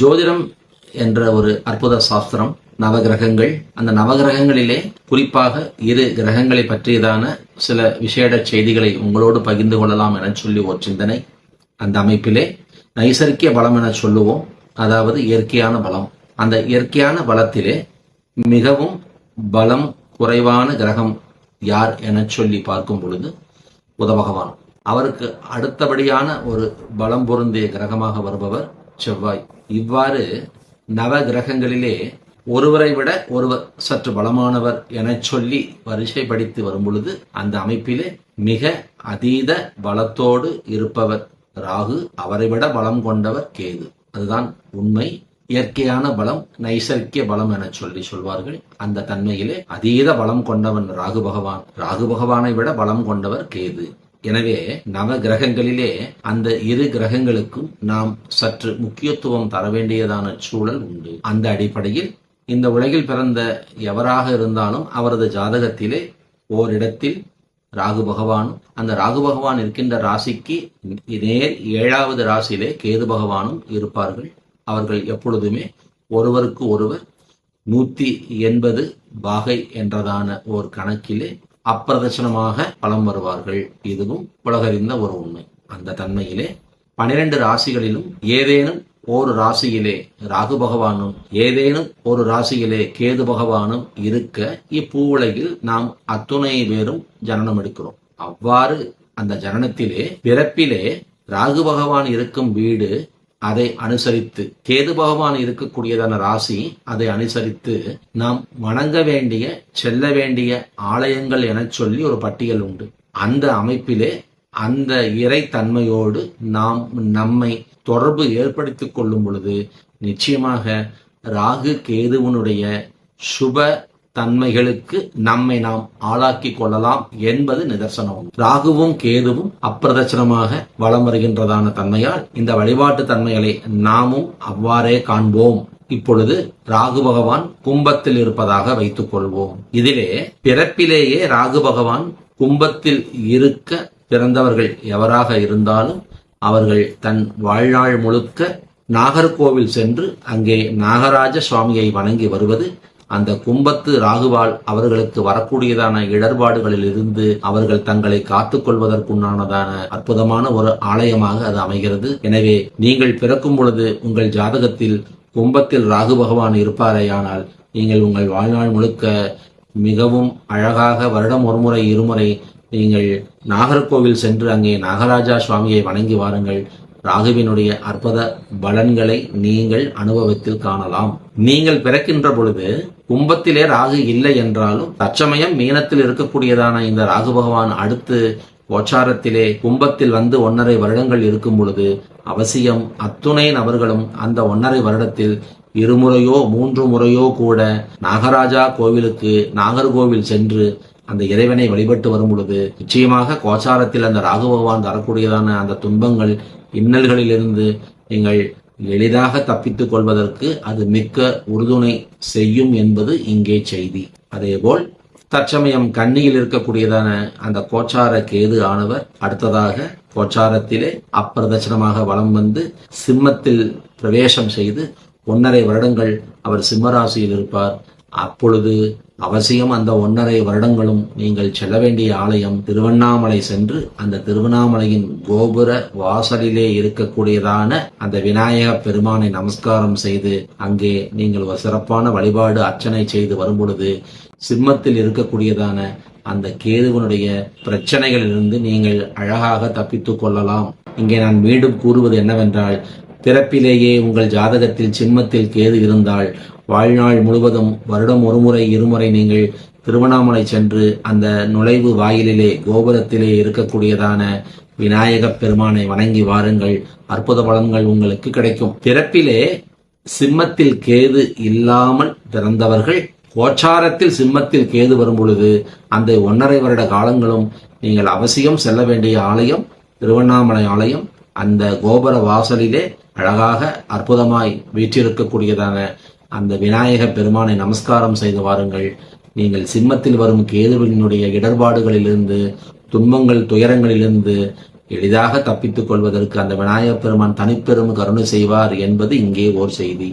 ஜோதிடம் என்ற ஒரு அற்புத சாஸ்திரம், நவகிரகங்கள், அந்த நவகிரகங்களிலே குறிப்பாக 2 கிரகங்களை பற்றியதான சில விசேட செய்திகளை உங்களோடு பகிர்ந்து கொள்ளலாம் என சொல்லி ஒரு சிந்தனை. அந்த அமைப்பிலே நைசர்கிய பலம் என சொல்லுவோம், அதாவது இயற்கையான பலம். அந்த இயற்கையான பலத்திலே மிகவும் பலம் குறைவான கிரகம் யார் என சொல்லி பார்க்கும் பொழுது புத பகவான். அவருக்கு அடுத்தபடியான ஒரு பலம் பொருந்திய கிரகமாக வருபவர் செவ்வாய். இவ்வாறு நவ கிரகங்களிலே ஒருவரை விட ஒருவர் சற்று பலமானவர் என சொல்லி வரிசைப்படுத்தி வரும் பொழுது அந்த அமைப்பிலே மிக அதீத பலத்தோடு இருப்பவர் ராகு, அவரை விட பலம் கொண்டவர் கேது. அதுதான் உண்மை. இயற்கையான பலம், நைசர்கிய பலம் என சொல்லி சொல்வார்கள். அந்த தன்மையிலே அதீத பலம் கொண்டவன் ராகு பகவான். ராகு பகவானை விட பலம் கொண்டவர் கேது. எனவே நவ கிரகங்களிலே அந்த 2 கிரகங்களுக்கும் நாம் சற்று முக்கியத்துவம் தர வேண்டியதான சூழல் உண்டு. அந்த அடிப்படையில் இந்த உலகில் பிறந்த எவராக இருந்தாலும் அவரது ஜாதகத்திலே ஓரிடத்தில் ராகு பகவானும், அந்த ராகு பகவான் இருக்கின்ற ராசிக்கு நேர் 7வது ராசியிலே கேது பகவானும் இருப்பார்கள். அவர்கள் எப்பொழுதுமே ஒருவருக்கு ஒருவர் 180 பாகை என்றதான ஒரு கணக்கிலே அப்பிரதட்சணமாக பலம் வருவார்கள். இதுவும் உலகறிந்த ஒரு உண்மை. அந்த தன்மையிலே 12 ராசிகளிலும் ஏதேனும் ஒரு ராசியிலே ராகு பகவானும் ஏதேனும் ஒரு ராசியிலே கேது பகவானும் இருக்க இப்பூவுலகில் நாம் அத்துணை பேரும் ஜனனம் எடுக்கிறோம். அவ்வாறு அந்த ஜனனத்திலே பிறப்பிலே ராகு பகவான் இருக்கும் வீடு, அதை அனுசரித்து கேது பகவான் இருக்கக்கூடியதான ராசி, அதை அனுசரித்து நாம் வணங்க வேண்டிய செல்ல வேண்டிய ஆலயங்கள் என சொல்லி ஒரு பட்டியல் உண்டு. அந்த அமைப்பிலே அந்த இறை தன்மையோடு நாம் நம்மை தொடர்பு ஏற்படுத்திக் கொள்ளும் பொழுது நிச்சயமாக ராகு கேதுவனுடைய சுப தன்மைகளுக்கு நம்மை நாம் ஆளாக்கி கொள்ளலாம் என்பது நிதர்சனம். ராகுவும் கேதுவும் அப்பிரதட்சணமாக வலம் வருகின்றதான தன்மையால் இந்த வழிபாட்டு தன்மைகளை நாமும் அவ்வாறே காண்போம். இப்பொழுது ராகு பகவான் கும்பத்தில் இருப்பதாக வைத்துக் கொள்வோம். இதிலே பிறப்பிலேயே ராகு பகவான் கும்பத்தில் இருக்க பிறந்தவர்கள் எவராக இருந்தாலும் அவர்கள் தன் வாழ்நாள் முழுக்க நாகர்கோவில் சென்று அங்கே நாகராஜ சுவாமியை வணங்கி வருவது அந்த கும்பத்து ராகுவால் அவர்களுக்கு வரக்கூடியதான இடர்பாடுகளில் இருந்து அவர்கள் தங்களை காத்துக் கொள்வதற்குண்டானதான அற்புதமான ஒரு ஆலயமாக அது அமைகிறது. எனவே நீங்கள் பிறக்கும் பொழுது உங்கள் ஜாதகத்தில் கும்பத்தில் ராகு பகவான் இருப்பாரேயானால் நீங்கள் உங்கள் வாழ்நாள் முழுக்க மிகவும் அழகாக வருடம் ஒருமுறை இருமுறை நீங்கள் நாகர்கோவில் சென்று அங்கே நாகராஜா சுவாமியை வணங்கி வாருங்கள். ராகுவினுடைய அற்புத பலன்களை நீங்கள் அனுபவத்தில் காணலாம். நீங்கள் பிறக்கின்ற பொழுது கும்பத்திலே ராகு இல்லை என்றாலும் தற்சமயம் மீனத்தில் இருக்கக்கூடியதான இந்த ராகு பகவான் அடுத்து கோச்சாரத்திலே கும்பத்தில் வந்து 1.5 வருடங்கள் இருக்கும் பொழுது அவசியம் அத்துணை நபர்களும் அந்த 1.5 வருடத்தில் 2 முறையோ 3 முறையோ கூட நாகராஜா கோவிலுக்கு நாகர்கோவில் சென்று அந்த இறைவனை வழிபட்டு வரும் பொழுது நிச்சயமாக கோச்சாரத்தில் அந்த ராகு பகவான் தரக்கூடியதான அந்த துன்பங்கள் இன்னல்களிலிருந்து நீங்கள் எளிதாக தப்பித்துக் கொள்வதற்கு அது மிக்க உறுதுணை செய்யும் என்பது இங்கே செய்தி. அதேபோல் தற்சமயம் கன்னியில் இருக்கக்கூடியதான அந்த கோச்சார கேது ஆனவர் அடுத்ததாக கோச்சாரத்திலே அப்பிரதட்சணமாக வலம் வந்து சிம்மத்தில் பிரவேசம் செய்து 1.5 வருடங்கள் அவர் சிம்மராசியில் இருப்பார். அப்பொழுது அவசியம் அந்த 1.5 வருடங்களும் நீங்கள் செல்ல வேண்டிய ஆலயம் திருவண்ணாமலை சென்று அந்த திருவண்ணாமலையின் கோபுர வாசலிலே இருக்கக்கூடியதான அந்த விநாயக பெருமானை நமஸ்காரம் செய்து அங்கே நீங்கள் ஒரு சிறப்பான வழிபாடு அர்ச்சனை செய்து வரும் பொழுது சிம்மத்தில் இருக்கக்கூடியதான அந்த கேதுவனுடைய பிரச்சனைகளிலிருந்து நீங்கள் அழகாக தப்பித்துக் கொள்ளலாம். இங்கே நான் மீண்டும் கூறுவது என்னவென்றால், பிறப்பிலேயே உங்கள் ஜாதகத்தில் சிம்மத்தில் கேது இருந்தால் வாழ்நாள் முழுவதும் வருடம் ஒருமுறை இருமுறை நீங்கள் திருவண்ணாமலை சென்று அந்த நுழைவு வாயிலிலே கோபுரத்திலே இருக்கக்கூடியதான விநாயக பெருமானை வணங்கி வாருங்கள். அற்புத பலன்கள் உங்களுக்கு கிடைக்கும். பிறப்பிலே சிம்மத்தில் கேது இல்லாமல் பிறந்தவர்கள் கோச்சாரத்தில் சிம்மத்தில் கேது வரும் பொழுது அந்த 1.5 வருட காலங்களும் நீங்கள் அவசியம் செல்ல வேண்டிய ஆலயம் திருவண்ணாமலை ஆலயம். அந்த கோபுர வாசலிலே அழகாக அற்புதமாய் வீற்றிருக்கக்கூடியதான அந்த விநாயக பெருமானை நமஸ்காரம் செய்து வாருங்கள். நீங்கள் சிம்மத்தில் வரும் கேதுவினுடைய இடர்பாடுகளிலிருந்து துன்பங்கள் துயரங்களிலிருந்து எளிதாக தப்பித்துக் கொள்வதற்கு அந்த விநாயகப் பெருமான் தனிப்பெரும் கருணை செய்வார் என்பது இங்கே ஓர் செய்தி.